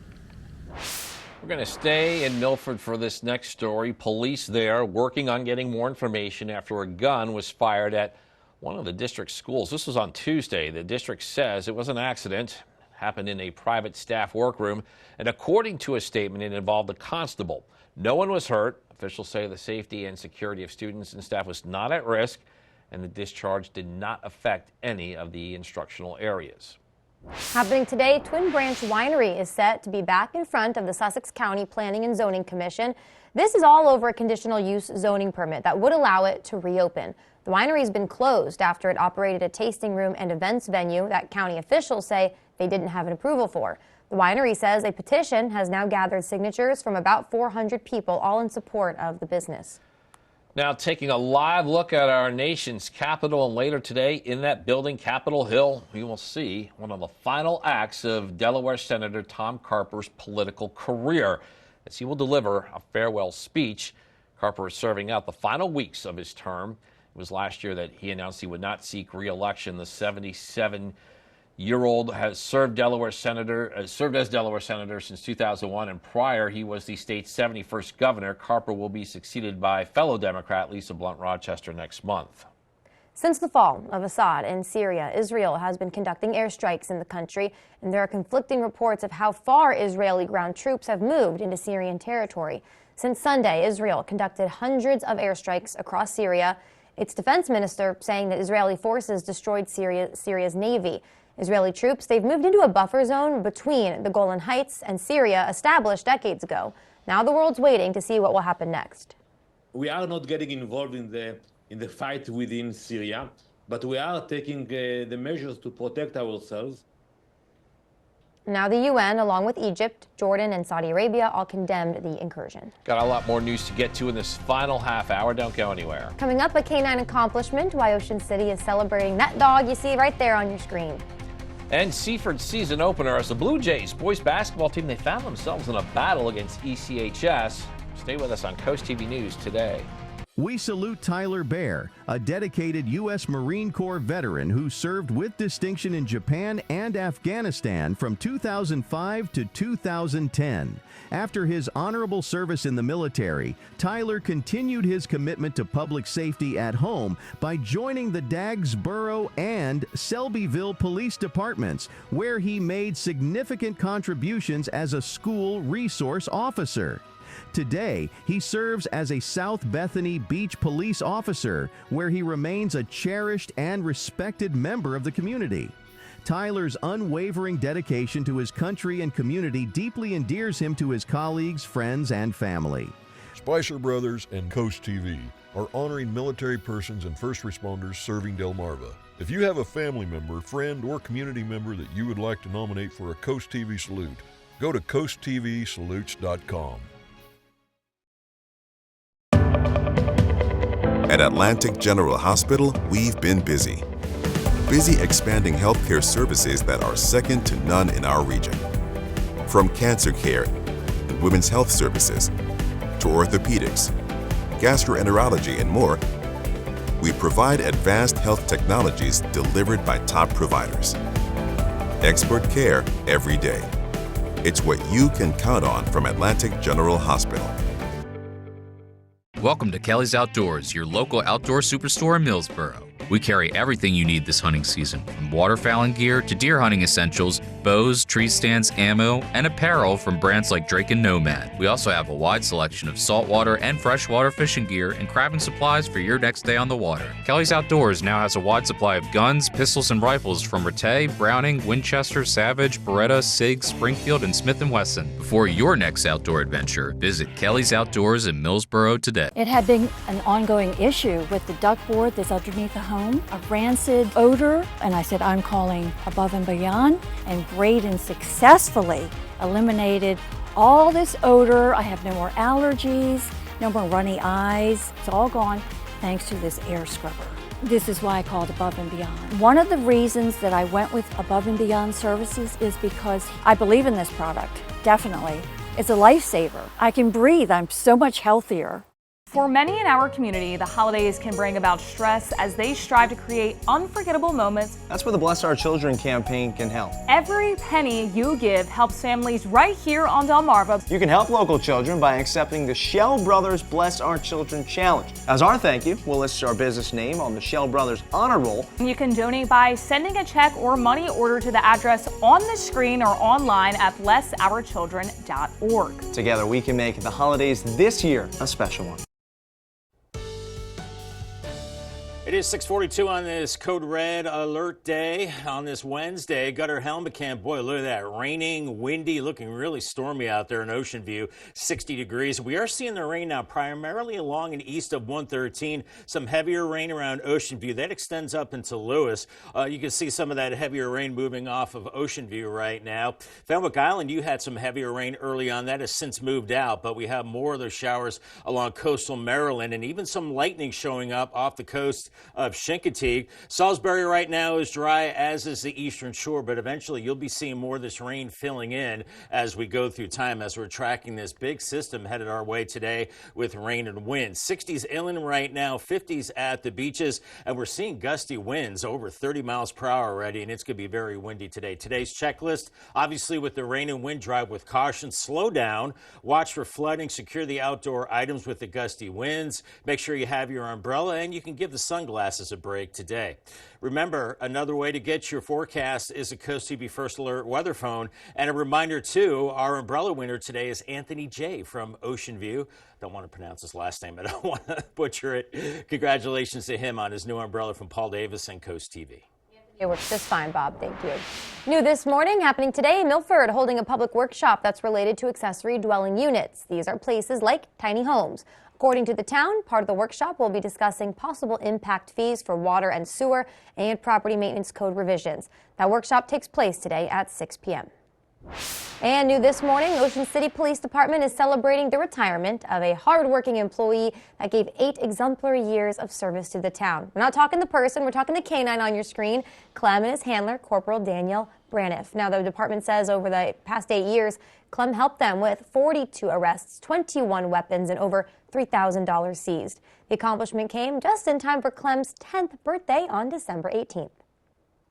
We're going to stay in Milford for this next story. Police there working on getting more information after a gun was fired at one of the district's schools. This was on Tuesday. The district says it was an accident. Happened in a private staff workroom, and according to a statement, it involved a constable. No one was hurt. Officials say the safety and security of students and staff was not at risk, and the discharge did not affect any of the instructional areas. Happening today, Twin Branch Winery is set to be back in front of the Sussex County Planning and Zoning Commission. This is all over a conditional use zoning permit that would allow it to reopen. The winery has been closed after it operated a tasting room and events venue that county officials say they didn't have an approval for. The winery says a petition has now gathered signatures from about 400 people, all in support of the business. Now taking a live look at our nation's capital, and later today in that building, Capitol Hill, we will see one of the final acts of Delaware Senator Tom Carper's political career as he will deliver a farewell speech. Carper is serving out the final weeks of his term. It was last year that he announced he would not seek re-election. The 77-year-old has served as Delaware Senator since 2001, and prior he was the state's 71st governor. Carper will be succeeded by fellow Democrat Lisa Blunt-Rochester next month. Since the fall of Assad in Syria, Israel has been conducting airstrikes in the country, and there are conflicting reports of how far Israeli ground troops have moved into Syrian territory. Since Sunday, Israel conducted hundreds of airstrikes across Syria. Its defense minister saying that Israeli forces destroyed Syria's navy. Israeli troops, they've moved into a buffer zone between the Golan Heights and Syria, established decades ago. Now the world's waiting to see what will happen next. We are not getting involved in the fight within Syria, but we are taking the measures to protect ourselves. Now the UN, along with Egypt, Jordan, and Saudi Arabia, all condemned the incursion. Got a lot more news to get to in this final half hour. Don't go anywhere. Coming up, a canine accomplishment, why Ocean City is celebrating that dog you see right there on your screen. And Seaford's season opener as the Blue Jays boys basketball team, they found themselves in a battle against ECHS. Stay with us on Coast TV News today. We salute Tyler Bear, a dedicated U.S. Marine Corps veteran who served with distinction in Japan and Afghanistan from 2005 to 2010. After his honorable service in the military, Tyler continued his commitment to public safety at home by joining the Dagsboro and Selbyville police departments, where he made significant contributions as a school resource officer. Today, he serves as a South Bethany Beach police officer, where he remains a cherished and respected member of the community. Tyler's unwavering dedication to his country and community deeply endears him to his colleagues, friends, and family. Spicer Brothers and Coast TV are honoring military persons and first responders serving Delmarva. If you have a family member, friend, or community member that you would like to nominate for a Coast TV salute, go to coasttvsalutes.com. At Atlantic General Hospital, we've been busy. Busy expanding healthcare services that are second to none in our region. From cancer care and women's health services to orthopedics, gastroenterology, and more, we provide advanced health technologies delivered by top providers. Expert care every day. It's what you can count on from Atlantic General Hospital. Welcome to Kelly's Outdoors, your local outdoor superstore in Millsboro. We carry everything you need this hunting season, from waterfowling gear to deer hunting essentials, bows, tree stands, ammo, and apparel from brands like Drake and Nomad. We also have a wide selection of saltwater and freshwater fishing gear and crabbing supplies for your next day on the water. Kelly's Outdoors now has a wide supply of guns, pistols, and rifles from Rattay, Browning, Winchester, Savage, Beretta, Sig, Springfield, and Smith & Wesson. Before your next outdoor adventure, visit Kelly's Outdoors in Millsboro today. It had been an ongoing issue with the duck board that's underneath the home, a rancid odor, and I said, I'm calling Above and Beyond, and Braden successfully eliminated all this odor. I have no more allergies, no more runny eyes. It's all gone thanks to this air scrubber. This is why I called Above and Beyond. One of the reasons that I went with Above and Beyond services is because I believe in this product, definitely. It's a lifesaver. I can breathe, I'm so much healthier. For many in our community, the holidays can bring about stress as they strive to create unforgettable moments. That's where the Bless Our Children campaign can help. Every penny you give helps families right here on Delmarva. You can help local children by accepting the Shell Brothers Bless Our Children Challenge. As our thank you, we'll list our business name on the Shell Brothers Honor Roll. You can donate by sending a check or money order to the address on the screen or online at blessourchildren.org. Together we can make the holidays this year a special one. It is 6:42 on this Code Red Alert Day on this Wednesday. Got our helmet cam. Boy, look at that. Raining, windy, looking really stormy out there in Ocean View. 60 degrees. We are seeing the rain now primarily along and east of 113. Some heavier rain around Ocean View. That extends up into Lewis. You can see some of that heavier rain moving off of Ocean View right now. Fenwick Island, you had some heavier rain early on. That has since moved out, but we have more of those showers along coastal Maryland and even some lightning showing up off the coast of Chincoteague. Salisbury right now is dry, as is the eastern shore, but eventually you'll be seeing more of this rain filling in as we go through time, as we're tracking this big system headed our way today with rain and wind. 60s inland right now, 50s at the beaches, and we're seeing gusty winds over 30 miles per hour already, and it's going to be very windy today. Today's checklist, obviously with the rain and wind, drive with caution, slow down, watch for flooding, secure the outdoor items with the gusty winds, make sure you have your umbrella, and you can give the sunglasses a break today. Remember, another way to get your forecast is a CoastTV First Alert weather phone. And a reminder, too, our umbrella winner today is Anthony J. from Ocean View. Don't want to pronounce his last name. I don't want to butcher it. Congratulations to him on his new umbrella from Paul Davis and CoastTV. It works just fine, Bob. Thank you. New this morning, happening today, Milford holding a public workshop that's related to accessory dwelling units. These are places like tiny homes. According to the town, part of the workshop will be discussing possible impact fees for water and sewer and property maintenance code revisions. That workshop takes place today at 6 p.m. And new this morning, Ocean City Police Department is celebrating the retirement of a hardworking employee that gave 8 exemplary years of service to the town. We're not talking the person, we're talking the canine on your screen, Clem and his handler, Corporal Daniel Braniff. Now, the department says over the past 8 years, Clem helped them with 42 arrests, 21 weapons, and over $3,000 seized. The accomplishment came just in time for Clem's 10th birthday on December 18th.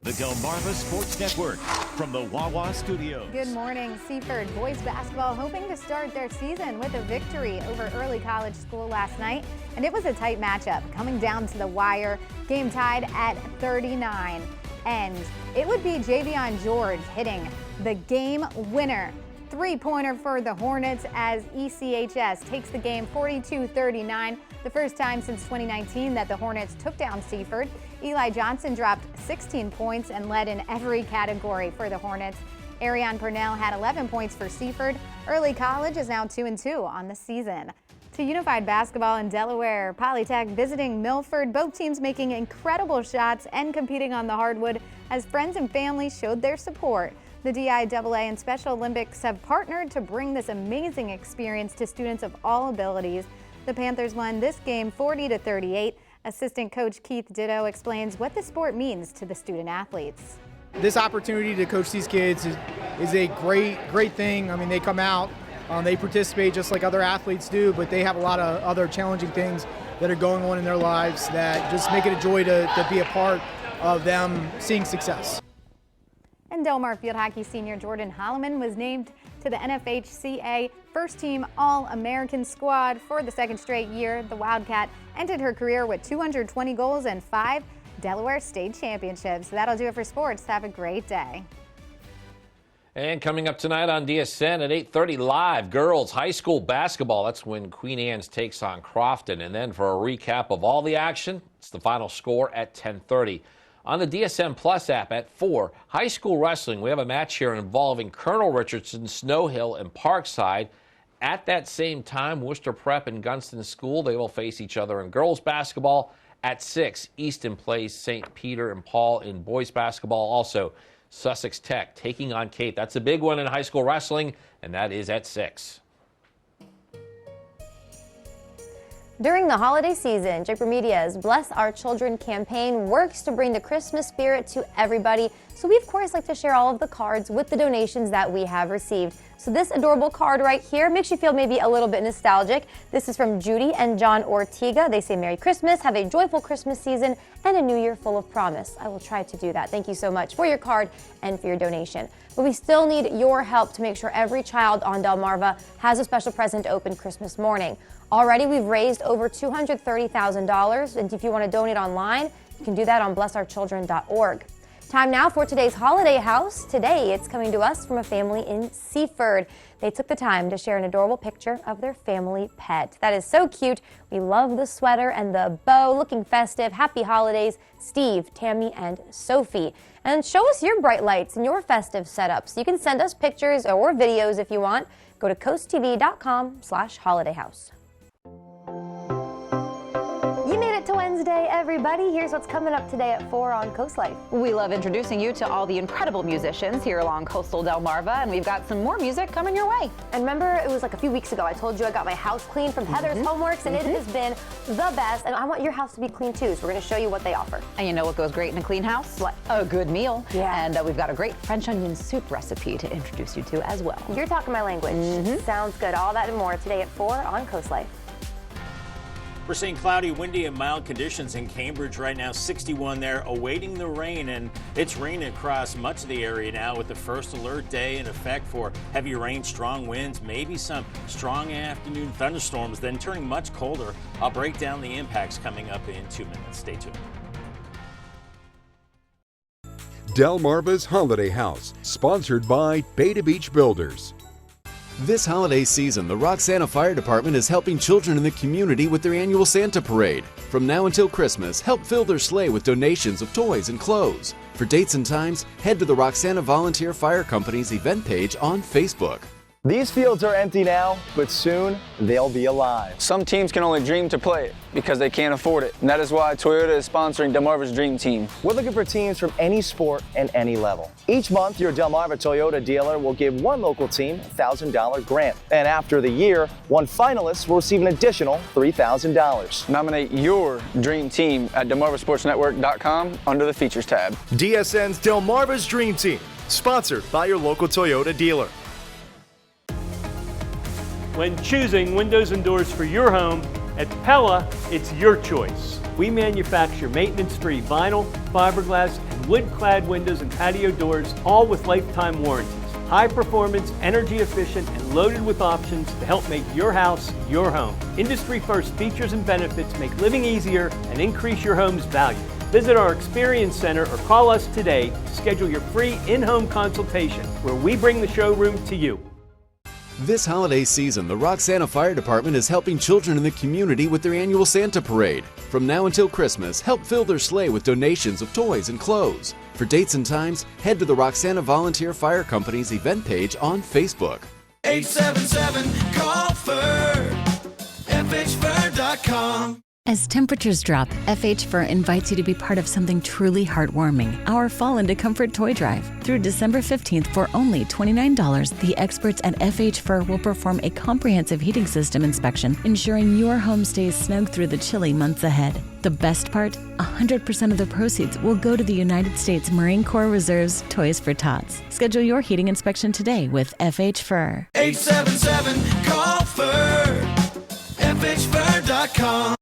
The Delmarva Sports Network from the Wawa Studios. Good morning. Seaford boys basketball hoping to start their season with a victory over Early College School last night. And it was a tight matchup coming down to the wire. Game tied at 39. And it would be Javion George hitting the game winner. Three-pointer for the Hornets as ECHS takes the game 42-39. The first time since 2019 that the Hornets took down Seaford. Eli Johnson dropped 16 points and led in every category for the Hornets. Ariane Purnell had 11 points for Seaford. Early College is now 2-2 on the season. To Unified Basketball in Delaware, Polytech visiting Milford, both teams making incredible shots and competing on the hardwood as friends and family showed their support. The DIAA and Special Olympics have partnered to bring this amazing experience to students of all abilities. The Panthers won this game 40-38 Assistant coach Keith Ditto explains what the sport means to the student athletes. This opportunity to coach these kids is a great thing. I mean, they come out, they participate just like other athletes do, but they have a lot of other challenging things that are going on in their lives that just make it a joy to be a part of them seeing success. And Delmarva field hockey senior Jordan Holloman was named to the NFHCA first-team All-American squad for the second straight year. The Wildcat ended her career with 220 goals and 5 Delaware State championships. That'll do it for sports. Have a great day. And coming up tonight on DSN at 8:30 live, girls high school basketball. That's when Queen Anne's takes on Crofton. And then for a recap of all the action, it's the final score at 10:30. On the DSN Plus app at 4, high school wrestling. We have a match here involving Colonel Richardson, Snow Hill, and Parkside. At that same time, Worcester Prep and Gunston School, they will face each other in girls basketball. At 6, Easton plays St. Peter and Paul in boys basketball. Also, Sussex Tech taking on Cape. That's a big one in high school wrestling, and that is at 6. During the holiday season, Japer Media's Bless Our Children campaign works to bring the Christmas spirit to everybody. So we, of course, like to share all of the cards with the donations that we have received. So this adorable card right here makes you feel maybe a little bit nostalgic. This is from Judy and John Ortega. They say, Merry Christmas, have a joyful Christmas season, and a new year full of promise. I will try to do that. Thank you so much for your card and for your donation. But we still need your help to make sure every child on Delmarva has a special present to open Christmas morning. Already, we've raised over $230,000, and if you want to donate online, you can do that on blessourchildren.org. Time now for today's Holiday House. Today, it's coming to us from a family in Seaford. They took the time to share an adorable picture of their family pet. That is so cute. We love the sweater and the bow, looking festive. Happy holidays, Steve, Tammy, and Sophie. And show us your bright lights and your festive setups. You can send us pictures or videos if you want. Go to coasttv.com/holidayhouse. You made it to Wednesday, everybody. Here's what's coming up today at 4 on Coast Life. We love introducing you to all the incredible musicians here along coastal Delmarva, and we've got some more music coming your way. And remember, it was like a few weeks ago, I told you I got my house clean from Heather's Homeworks, and it has been the best. And I want your house to be clean too, so we're going to show you what they offer. And you know what goes great in a clean house? What? A good meal. Yeah. And we've got a great French onion soup recipe to introduce you to as well. You're talking my language. Sounds good. All that and more today at 4 on Coast Life. We're seeing cloudy, windy, and mild conditions in Cambridge right now. 61 there, awaiting the rain, and it's raining across much of the area now with the first alert day in effect for heavy rain, strong winds, maybe some strong afternoon thunderstorms, then turning much colder. I'll break down the impacts coming up in 2 minutes. Stay tuned. Delmarva's Holiday House, sponsored by Beta Beach Builders. This holiday season, the Roxana Fire Department is helping children in the community with their annual Santa Parade. From now until Christmas, help fill their sleigh with donations of toys and clothes. For dates and times, head to the Roxana Volunteer Fire Company's event page on Facebook. These fields are empty now, but soon they'll be alive. Some teams can only dream to play it because they can't afford it. And that is why Toyota is sponsoring Delmarva's Dream Team. We're looking for teams from any sport and any level. Each month, your Delmarva Toyota dealer will give one local team a $1,000 grant. And after the year, one finalist will receive an additional $3,000. Nominate your dream team at DelmarvaSportsNetwork.com under the Features tab. DSN's Delmarva's Dream Team, sponsored by your local Toyota dealer. When choosing windows and doors for your home, at Pella, it's your choice. We manufacture maintenance-free vinyl, fiberglass, and wood-clad windows and patio doors, all with lifetime warranties. High performance, energy efficient, and loaded with options to help make your house your home. Industry-first features and benefits make living easier and increase your home's value. Visit our Experience Center or call us today to schedule your free in-home consultation, where we bring the showroom to you. This holiday season, the Roxana Fire Department is helping children in the community with their annual Santa Parade. From now until Christmas, help fill their sleigh with donations of toys and clothes. For dates and times, head to the Roxana Volunteer Fire Company's event page on Facebook. 877-CALL-FIR, FHFIR.com. As temperatures drop, FH Fur invites you to be part of something truly heartwarming, our Fall into Comfort Toy Drive. Through December 15th for only $29, the experts at FH Fur will perform a comprehensive heating system inspection, ensuring your home stays snug through the chilly months ahead. The best part? 100% of the proceeds will go to the United States Marine Corps Reserve's Toys for Tots. Schedule your heating inspection today with FH Fur. 877-CALL-FUR. FHFur.com.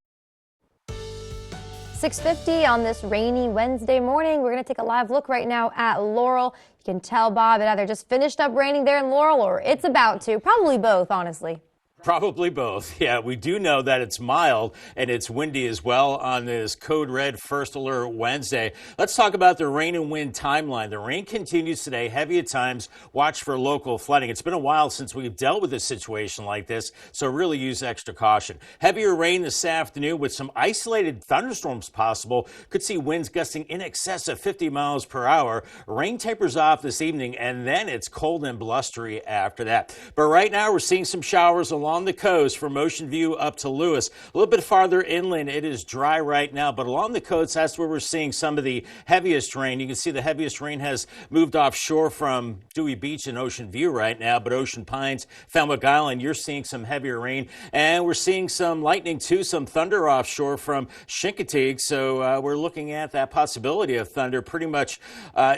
6:50 on this rainy Wednesday morning. We're going to take a live look right now at Laurel. You can tell, Bob, it either just finished up raining there in Laurel or it's about to. Probably both, honestly. Probably both. Yeah, we do know that it's mild and it's windy as well on this code red first alert Wednesday. Let's talk about the rain and wind timeline. The rain continues today, heavy at times. Watch for local flooding. It's been a while since we've dealt with a situation like this, so really use extra caution. Heavier rain this afternoon with some isolated thunderstorms possible. Could see winds gusting in excess of 50 miles per hour. Rain tapers off this evening, and then it's cold and blustery after that. But right now we're seeing some showers along the coast from Ocean View up to Lewis. A little bit farther inland, it is dry right now, but along the coast, that's where we're seeing some of the heaviest rain. You can see the heaviest rain has moved offshore from Dewey Beach and Ocean View right now, but Ocean Pines, Falmouth Island, you're seeing some heavier rain, and we're seeing some lightning too, some thunder offshore from Chincoteague, so we're looking at that possibility of thunder pretty much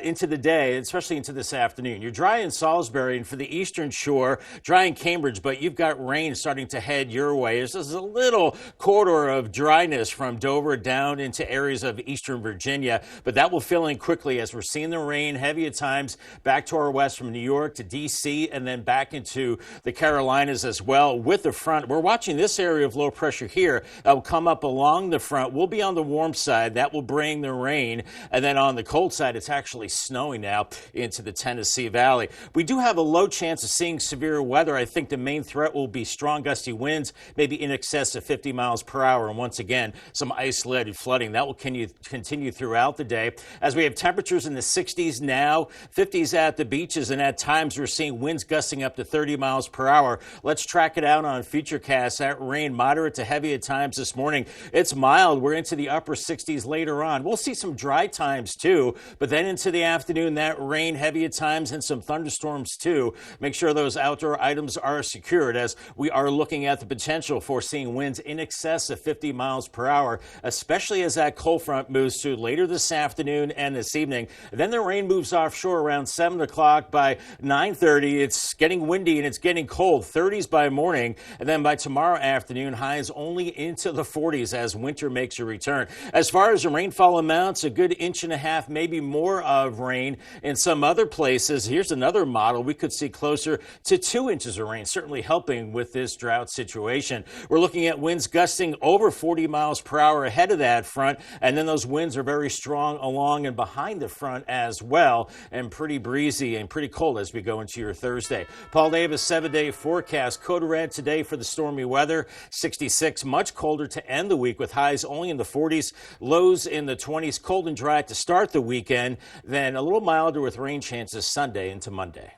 into the day, especially into this afternoon. You're dry in Salisbury, and for the eastern shore, dry in Cambridge, but you've got rain starting to head your way. There's just a little corridor of dryness from Dover down into areas of eastern Virginia, but that will fill in quickly as we're seeing the rain heavy at times back to our west from New York to D.C. and then back into the Carolinas as well with the front. We're watching this area of low pressure here that will come up along the front. We'll be on the warm side. That will bring the rain, and then on the cold side, it's actually snowing now into the Tennessee Valley. We do have a low chance of seeing severe weather. I think the main threat will be strong gusty winds, maybe in excess of 50 miles per hour. And once again, some isolated flooding. That will continue throughout the day as we have temperatures in the 60s now, 50s at the beaches, and at times we're seeing winds gusting up to 30 miles per hour. Let's track it out on Futurecast. That rain moderate to heavy at times this morning. It's mild. We're into the upper 60s later on. We'll see some dry times too, but then into the afternoon, that rain heavy at times and some thunderstorms too. Make sure those outdoor items are secured as we are looking at the potential for seeing winds in excess of 50 miles per hour, especially as that cold front moves through later this afternoon and this evening. Then the rain moves offshore around 7 o'clock. By 9:30, it's getting windy and it's getting cold, 30s by morning, and then by tomorrow afternoon, highs only into the 40s as winter makes a return. As far as the rainfall amounts, a good inch and a half, maybe more of rain in some other places. Here's another model. We could see closer to 2 inches of rain, certainly helping with this drought situation. We're looking at winds gusting over 40 miles per hour ahead of that front, and then those winds are very strong along and behind the front as well, and pretty breezy and pretty cold as we go into your Thursday. Paul Davis, 7-day forecast. Code red today for the stormy weather. 66, much colder to end the week with highs only in the 40s, lows in the 20s. Cold and dry to start the weekend, then a little milder with rain chances Sunday into Monday.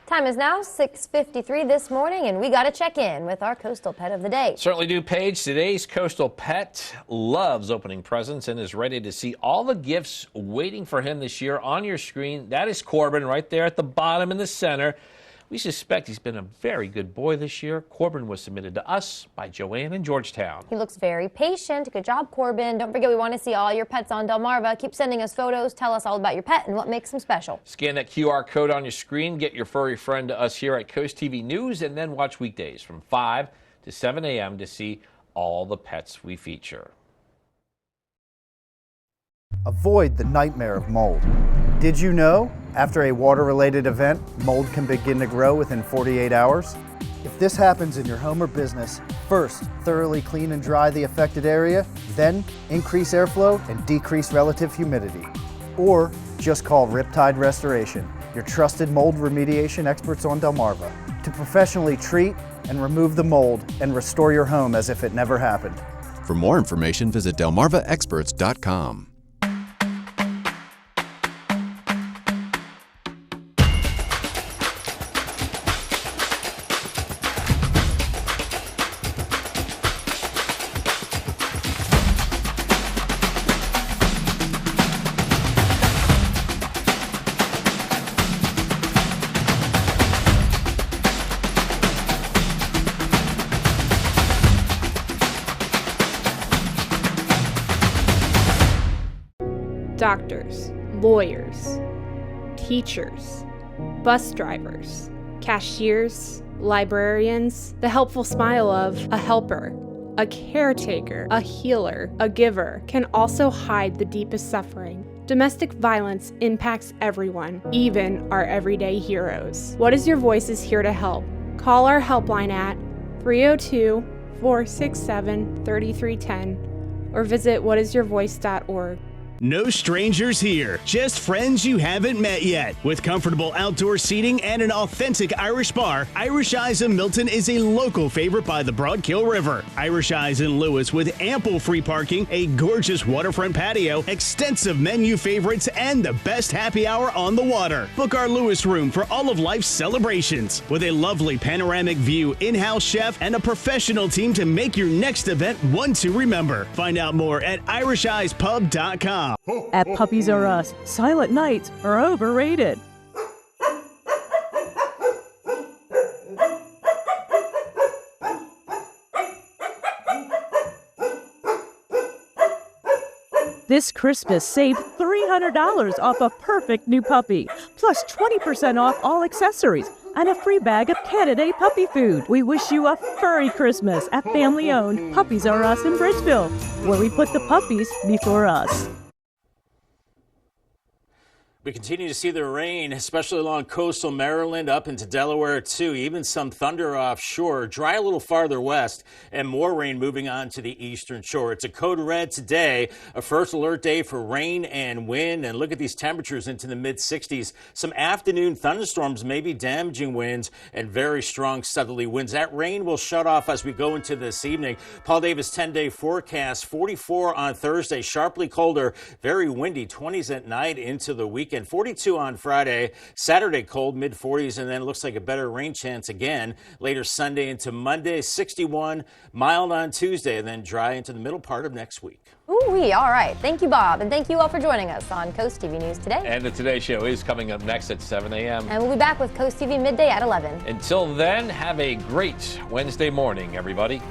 Time is now 6:53 this morning, and we got to check in with our coastal pet of the day. Certainly do, Paige. Today's coastal pet loves opening presents and is ready to see all the gifts waiting for him this year on your screen. That is Corbin right there at the bottom in the center. We suspect he's been a very good boy this year. Corbin was submitted to us by Joanne in Georgetown. He looks very patient. Good job, Corbin. Don't forget, we want to see all your pets on Delmarva. Keep sending us photos. Tell us all about your pet and what makes him special. Scan that QR code on your screen. Get your furry friend to us here at Coast TV News, and then watch weekdays from 5 to 7 a.m. to see all the pets we feature. Avoid the nightmare of mold. Did you know, after a water-related event, mold can begin to grow within 48 hours? If this happens in your home or business, first thoroughly clean and dry the affected area, then increase airflow and decrease relative humidity. Or just call Riptide Restoration, your trusted mold remediation experts on Delmarva, to professionally treat and remove the mold and restore your home as if it never happened. For more information, visit delmarvaexperts.com. doctors, lawyers, teachers, bus drivers, cashiers, librarians, the helpful smile of a helper, a caretaker, a healer, a giver can also hide the deepest suffering. Domestic violence impacts everyone, even our everyday heroes. What is Your Voice is here to help. Call our helpline at 302-467-3310 or visit whatisyourvoice.org. No strangers here, just friends you haven't met yet. With comfortable outdoor seating and an authentic Irish bar, Irish Eyes in Milton is a local favorite by the Broadkill River. Irish Eyes in Lewis with ample free parking, a gorgeous waterfront patio, extensive menu favorites, and the best happy hour on the water. Book our Lewis room for all of life's celebrations. With a lovely panoramic view, in-house chef, and a professional team to make your next event one to remember. Find out more at irisheyespub.com. At Puppies R Us, silent nights are overrated. This Christmas, save $300 off a perfect new puppy, plus 20% off all accessories and a free bag of candidate puppy food. We wish you a furry Christmas at family-owned Puppies R Us in Bridgeville, where we put the puppies before us. We continue to see the rain, especially along coastal Maryland up into Delaware, too. Even some thunder offshore, dry a little farther west, and more rain moving on to the eastern shore. It's a code red today, a first alert day for rain and wind. And look at these temperatures into the mid-60s. Some afternoon thunderstorms, maybe damaging winds, and very strong southerly winds. That rain will shut off as we go into this evening. Paul Davis 10-day forecast, 44 on Thursday, sharply colder, very windy, 20s at night into the weekend. 42 on Friday, Saturday cold, mid-40s, and then it looks like a better rain chance again later Sunday into Monday, 61, mild on Tuesday, and then dry into the middle part of next week. Ooh-wee, all right. Thank you, Bob, and thank you all for joining us on Coast TV News Today. And the Today Show is coming up next at 7 a.m. And we'll be back with Coast TV Midday at 11. Until then, have a great Wednesday morning, everybody.